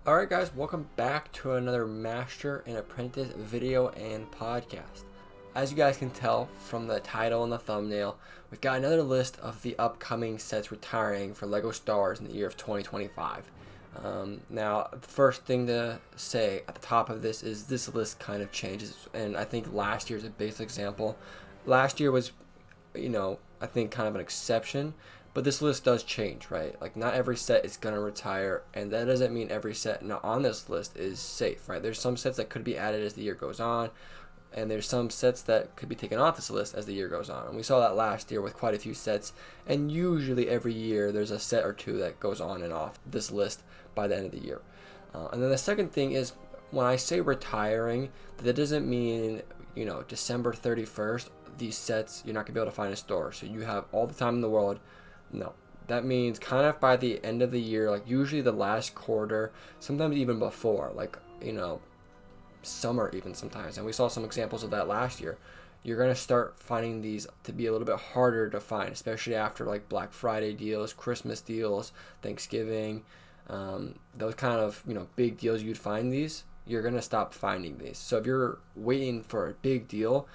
Alright guys, welcome back to another Master and Apprentice video and podcast. As you guys can tell from the title and the thumbnail, we've got another list of the upcoming sets retiring for LEGO Star Wars in the year of 2025. Now, the first thing to say at the top of this is this list kind of changes, and I think last year's a big example. Last year was, I think kind of an exception. But this list does change, right? Like, not every set is going to retire, and that doesn't mean every set not on this list is safe, right? There's some sets that could be added as the year goes on, and there's some sets that could be taken off this list as the year goes on. And we saw that last year with quite a few sets, and usually every year there's a set or two that goes on and off this list by the end of the year. And then the second thing is, when I say retiring, that doesn't mean, December 31st, these sets you're not going to be able to find in a store. So you have all the time in the world. No, that means kind of by the end of the year, like usually the last quarter, sometimes even before, like, summer even sometimes. And we saw some examples of that last year. You're going to start finding these to be a little bit harder to find, especially after like Black Friday deals, Christmas deals, Thanksgiving, those kind of, big deals you'd find these. You're going to stop finding these. So if you're waiting for a big deal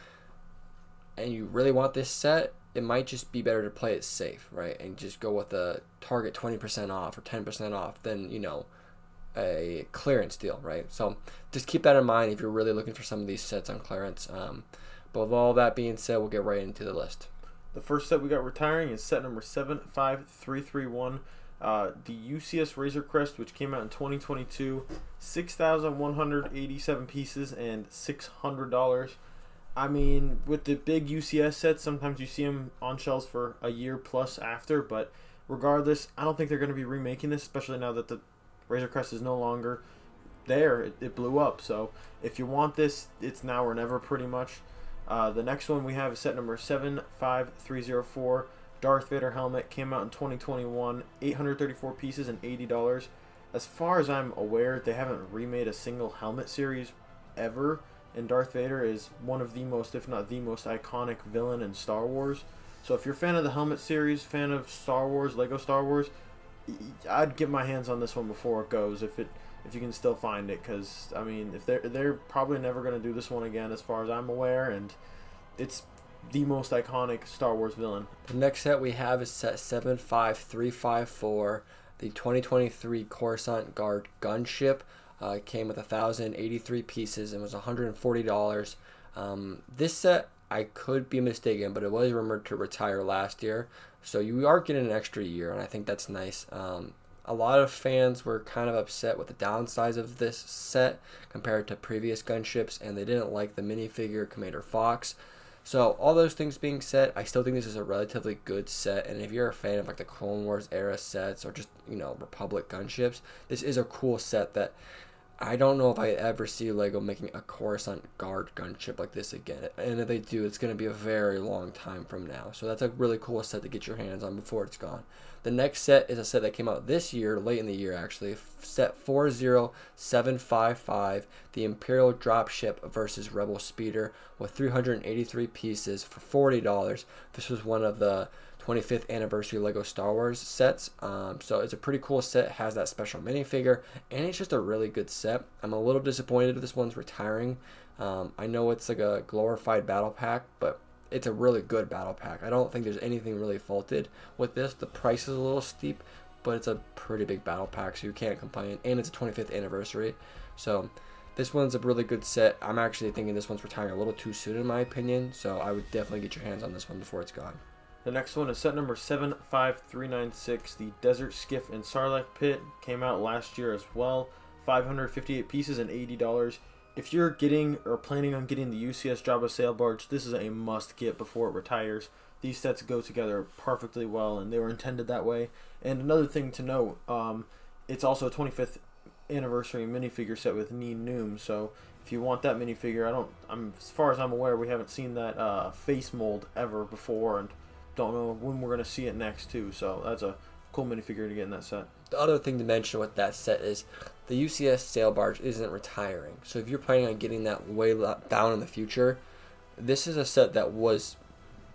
and you really want this set, it might just be better to play it safe, right? And just go with a target 20% off or 10% off than, a clearance deal, right? So just keep that in mind if you're really looking for some of these sets on clearance. But with all that being said, we'll get right into the list. The first set we got retiring is set number 75331. The UCS Razor Crest, which came out in 2022, 6,187 pieces and $600. I mean, with the big UCS sets, sometimes you see them on shelves for a year plus after, but regardless, I don't think they're going to be remaking this, especially now that the Razor Crest is no longer there. It blew up, so if you want this, it's now or never pretty much. The next one we have is set number 75304. Darth Vader helmet, came out in 2021, 834 pieces and $80. As far as I'm aware, they haven't remade a single helmet series ever. And Darth Vader is one of the most, if not the most, iconic villain in Star Wars. So if you're a fan of the helmet series, fan of Star Wars, Lego Star Wars, I'd get my hands on this one before it goes, if you can still find it, because I mean, if they're probably never going to do this one again, as far as I'm aware, and it's the most iconic Star Wars villain. The next set we have is set 75354, the 2023 Coruscant Guard gunship. It came with 1,083 pieces and was $140. This set, I could be mistaken, but it was rumored to retire last year. So you are getting an extra year, and I think that's nice. A lot of fans were kind of upset with the downsize of this set compared to previous gunships, and they didn't like the minifigure Commander Fox. So all those things being said, I still think this is a relatively good set, and if you're a fan of like the Clone Wars era sets or just, Republic gunships, this is a cool set that I don't know if I ever see LEGO making a Coruscant Guard gunship like this again. And if they do, it's going to be a very long time from now. So that's a really cool set to get your hands on before it's gone. The next set is a set that came out this year, late in the year actually. Set 40755, the Imperial Dropship versus Rebel Speeder with 383 pieces for $40. This was one of the 25th anniversary Lego Star Wars sets. So it's a pretty cool set. It has that special minifigure, and it's just a really good set. I'm a little disappointed if this one's retiring. I know it's like a glorified battle pack, but it's a really good battle pack. I don't think there's anything really faulted with this. The price is a little steep, but it's a pretty big battle pack, so you can't complain. And it's a 25th anniversary. So this one's a really good set. I'm actually thinking this one's retiring a little too soon in my opinion, so I would definitely get your hands on this one before it's gone. The next one is set number 75396. The Desert Skiff and Sarlacc Pit came out last year as well. 558 pieces and $80. If you're getting or planning on getting the UCS Jabba Sail Barge, this is a must get before it retires. These sets go together perfectly well, and they were intended that way. And another thing to note, it's also a 25th anniversary minifigure set with Nien Nunb. So if you want that minifigure, as far as I'm aware, we haven't seen that face mold ever before, and don't know when we're going to see it next too, so that's a cool minifigure to get in that set. The other thing to mention with that set is the UCS Sail Barge isn't retiring, so if you're planning on getting that way down in the future, this is a set that was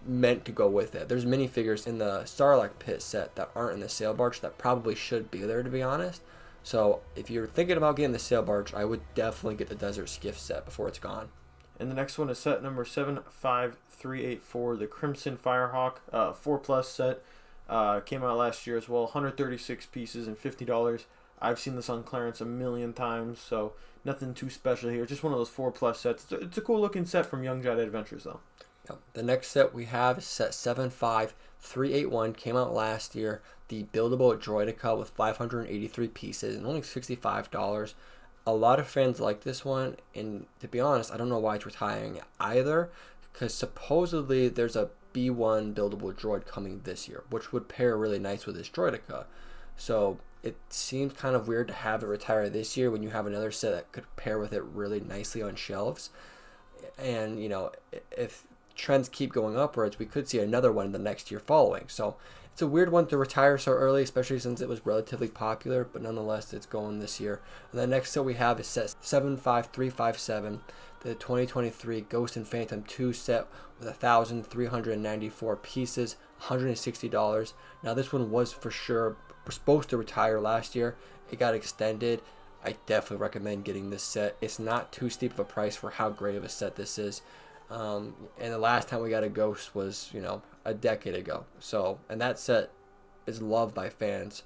meant to go with it. There's minifigures in the Sarlacc Pit set that aren't in the Sail Barge that probably should be there, to be honest. So if you're thinking about getting the sail barge, I would definitely get the Desert Skiff set before it's gone. And the next one is set number 75384, the Crimson Firehawk 4 plus set. Came out last year as well, 136 pieces and $50. I've seen this on clearance a million times, so nothing too special here. Just one of those 4 plus sets. It's a cool looking set from Young Giant Adventures, though. Yep. The next set we have is set 75381. Came out last year. The buildable Droidica with 583 pieces and only $65. A lot of fans like this one, and to be honest, I don't know why it's retiring either, because supposedly there's a B1 buildable droid coming this year, which would pair really nice with this Droidica. So it seems kind of weird to have it retire this year when you have another set that could pair with it really nicely on shelves. And, you know, if trends keep going upwards, we could see another one the next year following. So it's a weird one to retire so early, especially since it was relatively popular, but nonetheless, it's going this year. And the next set we have is set 75357, the 2023 Ghost and Phantom 2 set with 1,394 pieces, $160. Now, this one was for sure supposed to retire last year. It got extended. I definitely recommend getting this set. It's not too steep of a price for how great of a set this is. And the last time we got a Ghost was, you know, a decade ago. So, and that set is loved by fans.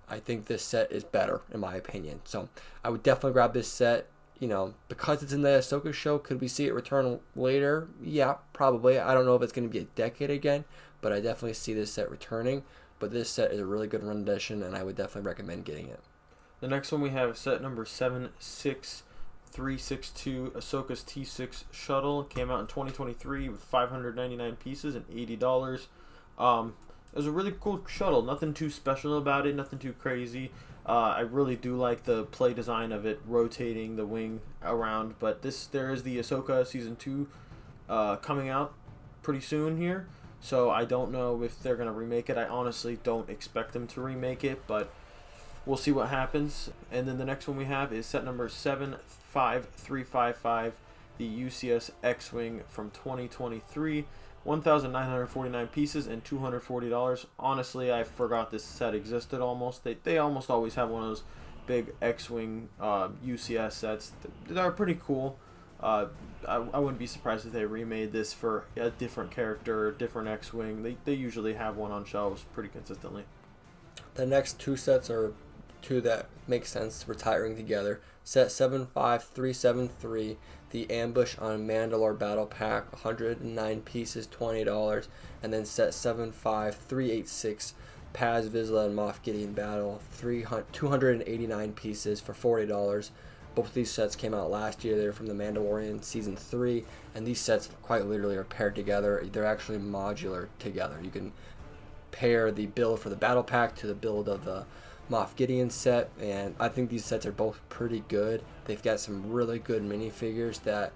I think this set is better, in my opinion. So, I would definitely grab this set. You know, because it's in the Ahsoka show, could we see it return later? Yeah, probably. I don't know if it's going to be a decade again, but I definitely see this set returning. But this set is a really good rendition, and I would definitely recommend getting it. The next one we have is set number 76362, Ahsoka's T6 shuttle. Came out in 2023 with 599 pieces and $80. It was a really cool shuttle. Nothing too special about it. Nothing too crazy. I really do like the play design of it, rotating the wing around. But there is the Ahsoka Season 2 coming out pretty soon here. So I don't know if they're going to remake it. I honestly don't expect them to remake it, but we'll see what happens. And then the next one we have is set number 75355, the UCS X-Wing from 2023. 1,949 pieces and $240. Honestly, I forgot this set existed almost. They almost always have one of those big X-Wing UCS sets. They're pretty cool. I wouldn't be surprised if they remade this for a different character, different X-Wing. They usually have one on shelves pretty consistently. The next two sets are two that make sense retiring together. Set 75373, the Ambush on Mandalore Battle Pack, 109 pieces, $20. And then set 75386, Paz Vizsla and Moff Gideon Battle, 289 pieces for $40. Both of these sets came out last year. They're from the Mandalorian Season 3, and these sets quite literally are paired together. They're actually modular together. You can pair the build for the Battle Pack to the build of the Moff Gideon set, and I think these sets are both pretty good. They've got some really good minifigures that,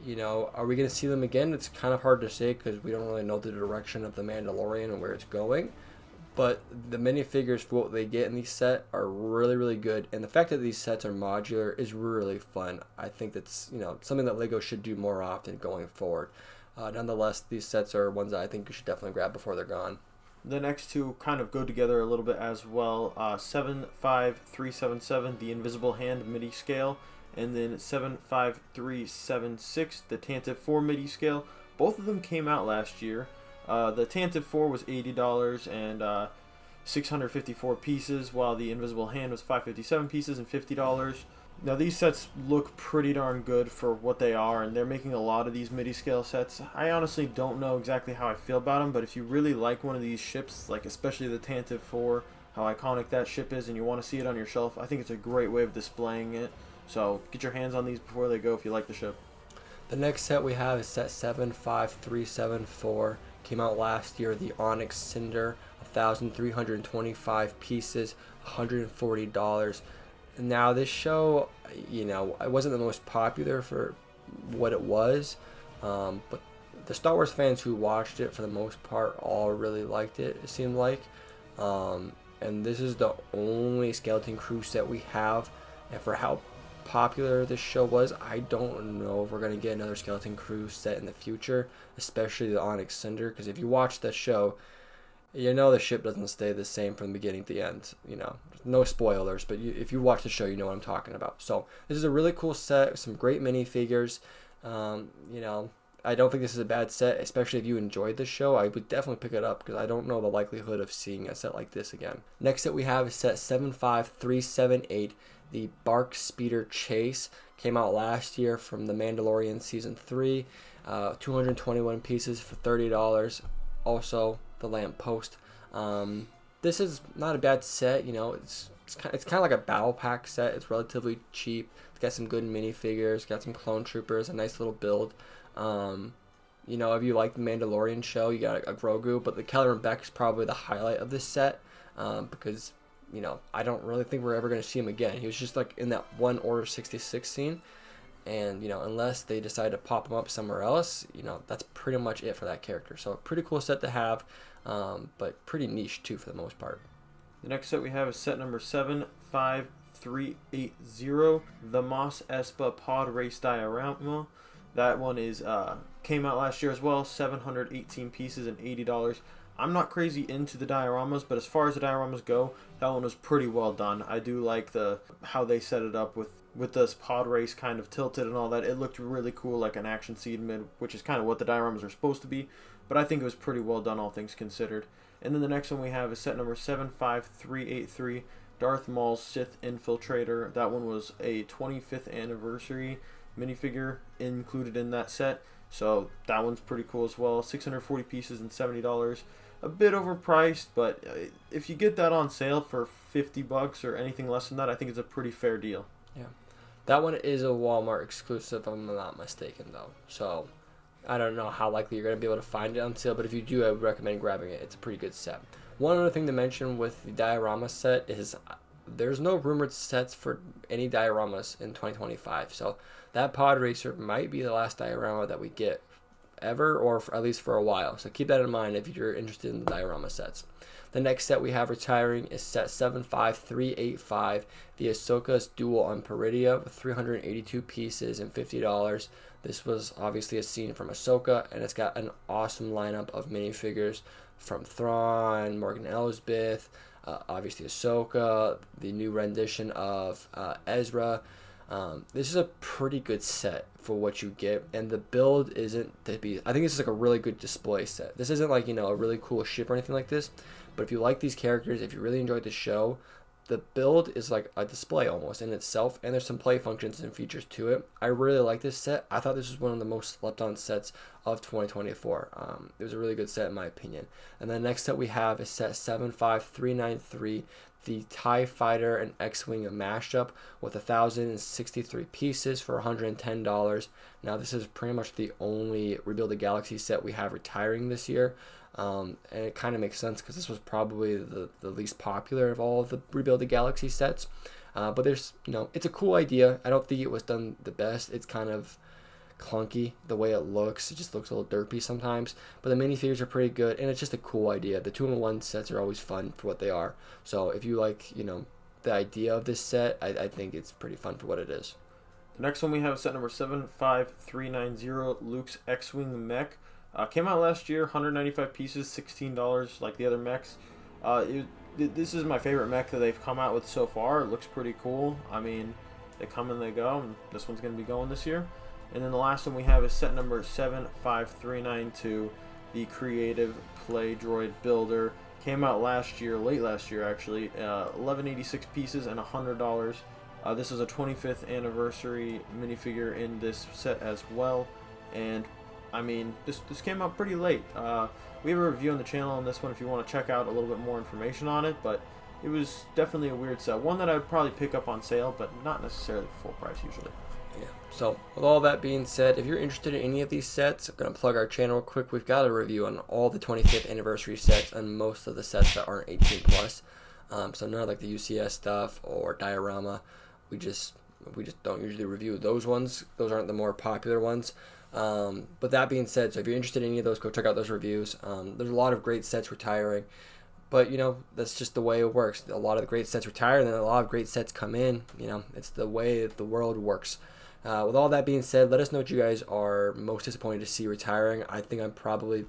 you know, are we going to see them again? It's kind of hard to say because we don't really know the direction of the Mandalorian and where it's going. But the minifigures for what they get in these sets are really, really good. And the fact that these sets are modular is really fun. I think that's, you know, something that LEGO should do more often going forward. Nonetheless, these sets are ones that I think you should definitely grab before they're gone. The next two kind of go together a little bit as well. 75377, the Invisible Hand MIDI scale, and then 75376, the Tantive 4 MIDI scale. Both of them came out last year. The Tantive 4 was $80 and 654 pieces, while the Invisible Hand was 557 pieces and $50. Now these sets look pretty darn good for what they are, and they're making a lot of these MIDI scale sets. I honestly don't know exactly how I feel about them, but if you really like one of these ships, like especially the Tantive 4, how iconic that ship is, and you want to see it on your shelf, I think it's a great way of displaying it. So get your hands on these before they go if you like the ship. The next set we have is set 75374. Came out last year, the Onyx Cinder, 1,325 pieces, $140. Now this show, you know, it wasn't the most popular for what it was, but the Star Wars fans who watched it for the most part all really liked it, it seemed like. And this is the only Skeleton Crew set we have, and for how popular this show was, I don't know if we're going to get another Skeleton Crew set in the future, especially the Onyx Cinder, because if you watch the show, You know the ship doesn't stay the same from the beginning to the end. No spoilers, but if you watch the show, you know what I'm talking about. So this is a really cool set, some great minifigures. You know, I don't think this is a bad set, especially if you enjoyed the show. I would definitely pick it up because I don't know the likelihood of seeing a set like this again. Next set we have is set 75378, the Bark Speeder Chase. Came out last year from The Mandalorian Season 3. 221 pieces for $30. Also, the Lamp Post. This is not a bad set. It's kind of like a battle pack set. It's relatively cheap. It's got some good minifigures. Got some clone troopers. A nice little build. If you like the Mandalorian show, you got a Grogu, but the Kelleran Beck is probably the highlight of this set because I don't really think we're ever going to see him again. He was just like in that one Order 66 scene. And, unless they decide to pop him up somewhere else, that's pretty much it for that character. So, a pretty cool set to have, but pretty niche, too, for the most part. The next set we have is set number 75380, the Mos Espa Pod Race Diorama. That one came out last year as well, 718 pieces and $80. I'm not crazy into the dioramas, but as far as the dioramas go, that one was pretty well done. I do like how they set it up with this pod race kind of tilted and all that. It looked really cool, like an action scene, which is kind of what the dioramas are supposed to be. But I think it was pretty well done, all things considered. And then the next one we have is set number 75383, Darth Maul's Sith Infiltrator. That one was a 25th anniversary minifigure included in that set. So that one's pretty cool as well. 640 pieces and $70. A bit overpriced, but if you get that on sale for $50 or anything less than that, I think it's a pretty fair deal. Yeah. That one is a Walmart exclusive, if I'm not mistaken, though. So I don't know how likely you're going to be able to find it on sale, but if you do, I would recommend grabbing it. It's a pretty good set. One other thing to mention with the diorama set is there's no rumored sets for any dioramas in 2025. So that Pod Racer might be the last diorama that we get ever, or at least for a while. So keep that in mind if you're interested in the diorama sets. The next set we have retiring is set 75385, the Ahsoka's Duel on Peridia, with 382 pieces and $50. This was obviously a scene from Ahsoka, and it's got an awesome lineup of minifigures from Thrawn, Morgan Elsbeth, obviously Ahsoka, the new rendition of Ezra. This is a pretty good set for what you get, and the build isn't to be. I think this is like a really good display set. This isn't like a really cool ship or anything like this, but if you like these characters, if you really enjoyed the show, the build is like a display almost in itself, and there's some play functions and features to it. I really like this set. I thought this was one of the most slept on sets of 2024. It was a really good set in my opinion. And the next set we have is set 75393, the TIE Fighter and X-Wing mashup with 1,063 pieces for $110. Now this is pretty much the only Rebuild the Galaxy set we have retiring this year. And it kind of makes sense because this was probably the least popular of all of the Rebuild the Galaxy sets. But there's, it's a cool idea. I don't think it was done the best. It's kind of clunky the way it looks. It just looks a little derpy sometimes. But the minifigures are pretty good, and it's just a cool idea. The 2-in-1 sets are always fun for what they are. So if you like, the idea of this set, I think it's pretty fun for what it is. The next one we have is set number 75390, Luke's X-Wing mech. Came out last year, 195 pieces, $16, like the other mechs. This is my favorite mech that they've come out with so far. It looks pretty cool. I mean, they come and they go, and this one's going to be going this year. And then the last one we have is set number 75392, the Creative Play Droid Builder. Came out last year, late last year actually, 1186 pieces and $100. This is a 25th anniversary minifigure in this set as well. And I mean, this came out pretty late. We have a review on the channel on this one if you want to check out a little bit more information on it, but it was definitely a weird set. One that I would probably pick up on sale, but not necessarily full price usually. Yeah. So with all that being said, if you're interested in any of these sets, I'm going to plug our channel real quick. We've got a review on all the 25th anniversary sets and most of the sets that aren't 18 plus. So none of like the UCS stuff or diorama. We just don't usually review those ones. Those aren't the more popular ones. But that being said, so if you're interested in any of those, go check out those reviews. There's a lot of great sets retiring, but that's just the way it works. A lot of the great sets retire, and then a lot of great sets come in. It's the way that the world works. With all that being said, let us know what you guys are most disappointed to see retiring. I think I'm probably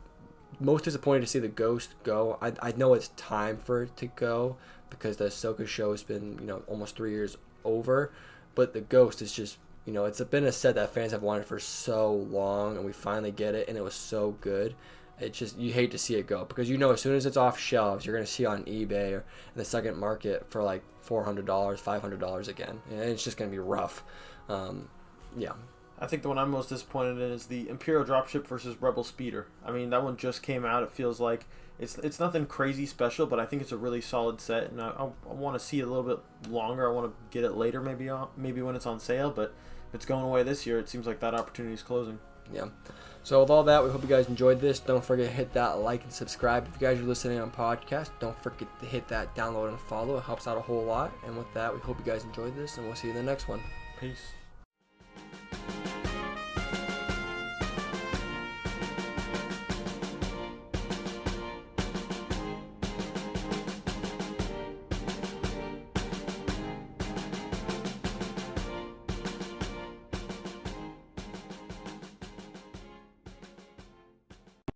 most disappointed to see the Ghost go. I know it's time for it to go because the Ahsoka show has been, almost 3 years over. But the Ghost is just, it's been a set that fans have wanted for so long, and we finally get it, and it was so good. It's just, you hate to see it go because as soon as it's off shelves, you're going to see it on eBay or in the second market for like $400, $500 again. And it's just going to be rough. Yeah. I think the one I'm most disappointed in is the Imperial Dropship versus Rebel Speeder. I mean, that one just came out. It feels like it's nothing crazy special, but I think it's a really solid set, and I want to see it a little bit longer. I want to get it later, maybe when it's on sale, but if it's going away this year, it seems like that opportunity is closing. Yeah. So with all that, we hope you guys enjoyed this. Don't forget to hit that like and subscribe. If you guys are listening on podcast, don't forget to hit that download and follow. It helps out a whole lot. And with that, we hope you guys enjoyed this, and we'll see you in the next one. Peace.